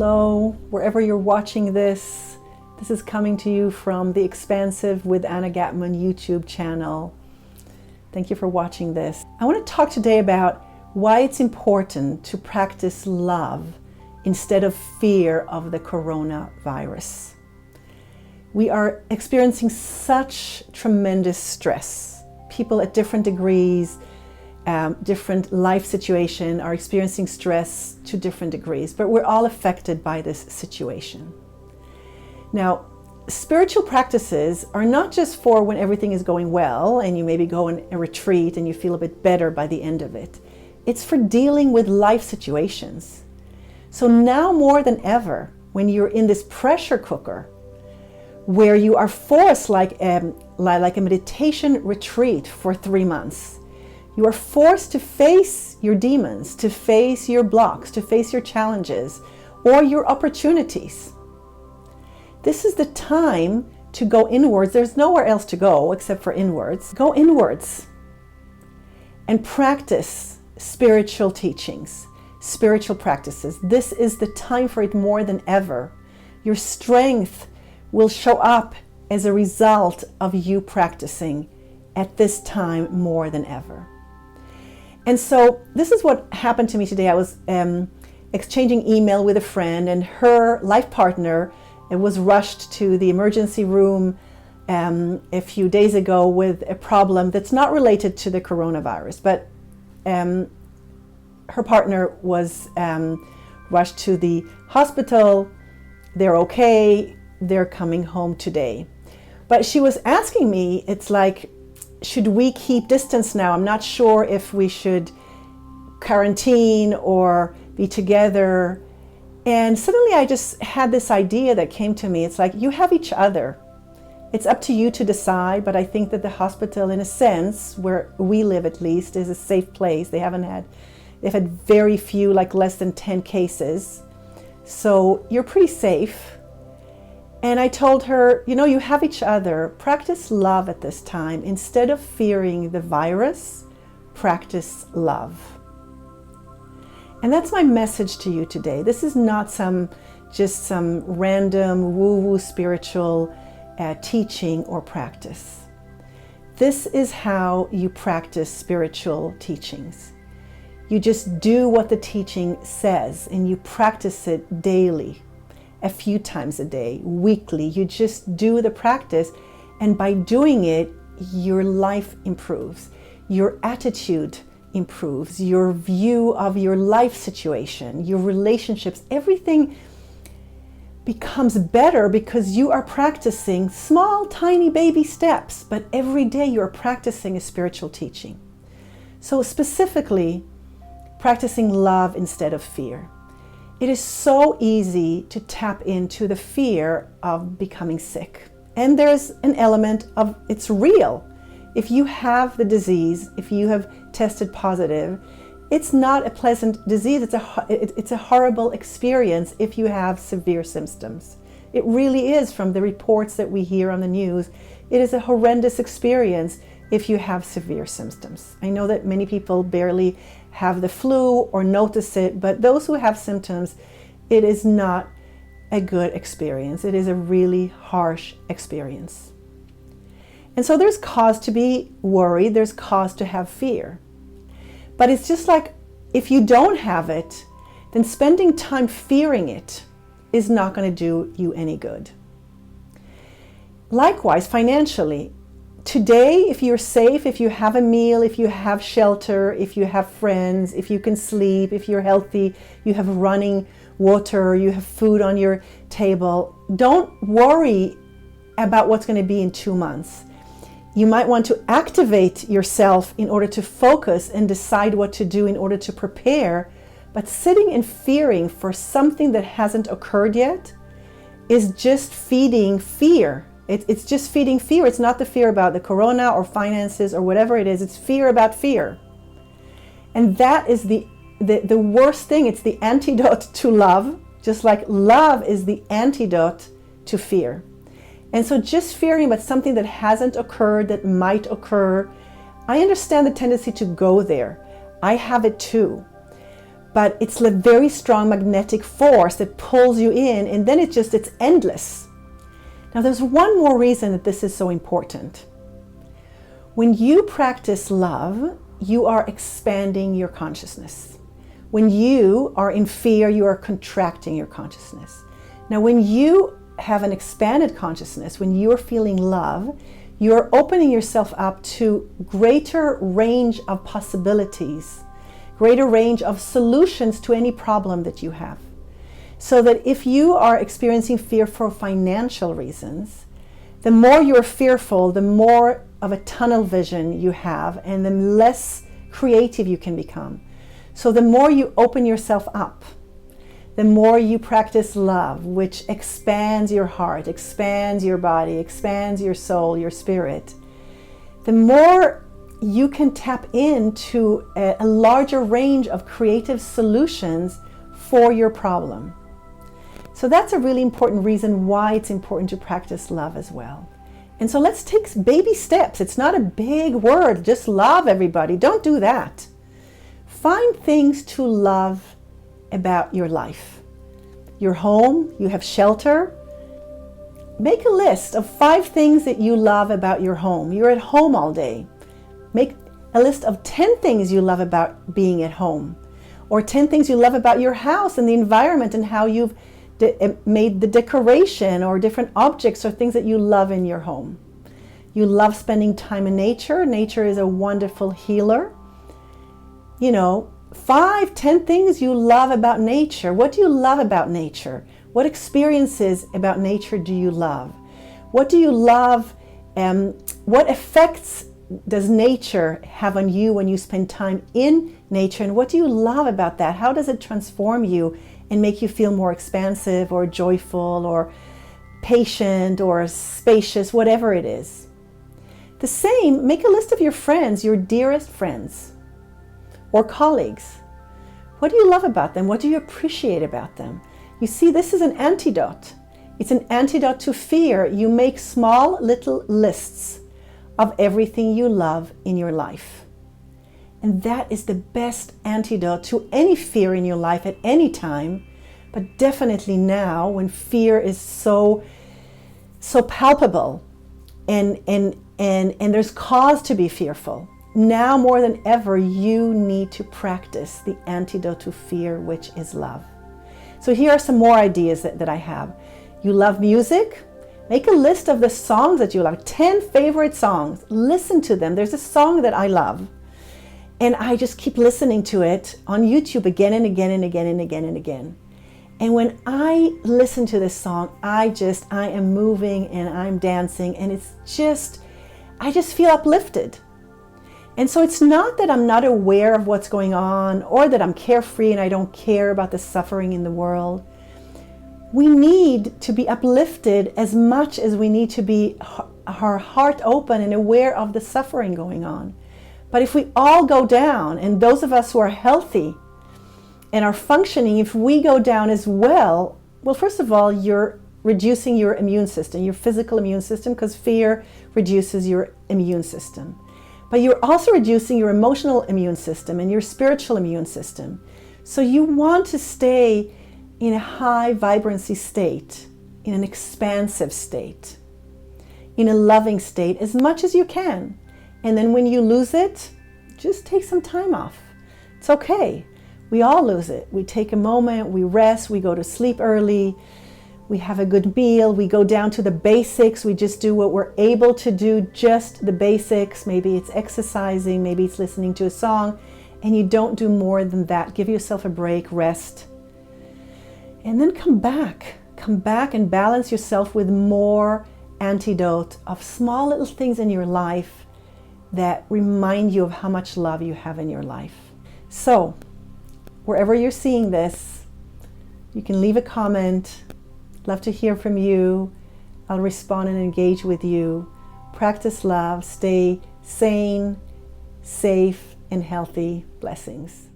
Hello, wherever you're watching this. This is coming to you from the Expansive with Anna Gatman YouTube channel. Thank you for watching this. I want to talk today about why it's important to practice love instead of fear of the coronavirus. We are experiencing such tremendous stress. People at different degrees, different life situation are experiencing stress to different degrees, but we're all affected by this situation. Now, spiritual practices are not just for when everything is going well and you maybe go on a retreat and you feel a bit better by the end of it. It's for dealing with life situations. So now more than ever, when you're in this pressure cooker, where you are forced like a meditation retreat for 3 months, you are forced to face your demons, to face your blocks, to face your challenges or your opportunities. This is the time to go inwards. There's nowhere else to go except for inwards. Go inwards and practice spiritual teachings, spiritual practices. This is the time for it more than ever. Your strength will show up as a result of you practicing at this time more than ever. And so this is what happened to me today. I was exchanging email with a friend, and her life partner was rushed to the emergency room a few days ago with a problem that's not related to the coronavirus, but her partner was rushed to the hospital. They're okay. They're coming home today. But she was asking me, it's like, should we keep distance now? I'm not sure if we should quarantine or be together. And suddenly I just had this idea that came to me. It's like, you have each other. It's up to you to decide, but I think that the hospital, in a sense, where we live at least, is a safe place. They've had very few, like less than 10 cases. So you're pretty safe. And I told her, you have each other. Practice love at this time. Instead of fearing the virus, practice love. And that's my message to you today. This is not just some random woo-woo spiritual teaching or practice. This is how you practice spiritual teachings. You just do what the teaching says and you practice it daily. A few times a day, weekly. You just do the practice, and by doing it, your life improves, your attitude improves, your view of your life situation, your relationships, everything becomes better because you are practicing small, tiny baby steps, but every day you're practicing a spiritual teaching. So specifically, practicing love instead of fear. It is so easy to tap into the fear of becoming sick. And there's an element of it's real. If you have the disease, if you have tested positive, it's not a pleasant disease. It's a horrible experience if you have severe symptoms. It really is, from the reports that we hear on the news. It is a horrendous experience if you have severe symptoms. I know that many people barely have the flu or notice it, but those who have symptoms, it is not a good experience. It is a really harsh experience. And so there's cause to be worried, there's cause to have fear. But it's just like, if you don't have it, then spending time fearing it is not going to do you any good. Likewise, financially, today, if you're safe, if you have a meal, if you have shelter, if you have friends, if you can sleep, if you're healthy, you have running water, you have food on your table, don't worry about what's going to be in 2 months. You might want to activate yourself in order to focus and decide what to do in order to prepare, but sitting and fearing for something that hasn't occurred yet is just feeding fear. It's just feeding fear. It's not the fear about the corona or finances or whatever it is. It's fear about fear. And that is the worst thing. It's the antidote to love, just like love is the antidote to fear. And so just fearing about something that hasn't occurred, that might occur, I understand the tendency to go there. I have it too. but it's a very strong magnetic force that pulls you in, and then it's endless. Now there's one more reason that this is so important. When you practice love, you are expanding your consciousness. When you are in fear, you are contracting your consciousness. Now when you have an expanded consciousness, when you're feeling love, you're opening yourself up to greater range of possibilities, greater range of solutions to any problem that you have. So that if you are experiencing fear for financial reasons, the more you're fearful, the more of a tunnel vision you have, and the less creative you can become. So the more you open yourself up, the more you practice love, which expands your heart, expands your body, expands your soul, your spirit, the more you can tap into a larger range of creative solutions for your problem. So that's a really important reason why it's important to practice love as well. And so let's take baby steps. It's not a big word, just love everybody. Don't do that. Find things to love about your life. Your home, you have shelter. Make a list of 5 things that you love about your home. You're at home all day. Make a list of 10 things you love about being at home, or 10 things you love about your house and the environment and how you've made the decoration, or different objects or things that you love in your home. You love spending time in nature. Nature is a wonderful healer. 5, 10 things you love about nature. What do you love about nature? What experiences about nature do you love? What do you love? What effects does nature have on you when you spend time in nature? And what do you love about that? How does it transform you and make you feel more expansive or joyful or patient or spacious, whatever it is? The same, make a list of your friends, your dearest friends or colleagues. What do you love about them? What do you appreciate about them? You see, this is an antidote. It's an antidote to fear. You make small little lists of everything you love in your life. And that is the best antidote to any fear in your life at any time, but definitely now when fear is so palpable and there's cause to be fearful. Now more than ever, you need to practice the antidote to fear, which is love. So here are some more ideas that I have. You love music? Make a list of the songs that you love, 10 favorite songs. Listen to them. There's a song that I love, and I just keep listening to it on YouTube again and again and again and again and again. And when I listen to this song, I am moving and I'm dancing, and I just feel uplifted. And so it's not that I'm not aware of what's going on, or that I'm carefree and I don't care about the suffering in the world. We need to be uplifted as much as we need to be our heart open and aware of the suffering going on. But if we all go down, and those of us who are healthy and are functioning, if we go down as well, first of all, you're reducing your immune system, your physical immune system, because fear reduces your immune system. But you're also reducing your emotional immune system and your spiritual immune system. So you want to stay in a high vibrancy state, in an expansive state, in a loving state as much as you can. And then when you lose it, just take some time off. It's okay. We all lose it. We take a moment, we rest, we go to sleep early, we have a good meal, we go down to the basics, we just do what we're able to do, just the basics. Maybe it's exercising, maybe it's listening to a song, and you don't do more than that. Give yourself a break, rest, and then come back and balance yourself with more antidote of small little things in your life that remind you of how much love you have in your life. So, wherever you're seeing this, you can leave a comment. Love to hear from you. I'll respond and engage with you. Practice love. Stay sane, safe, and healthy. Blessings.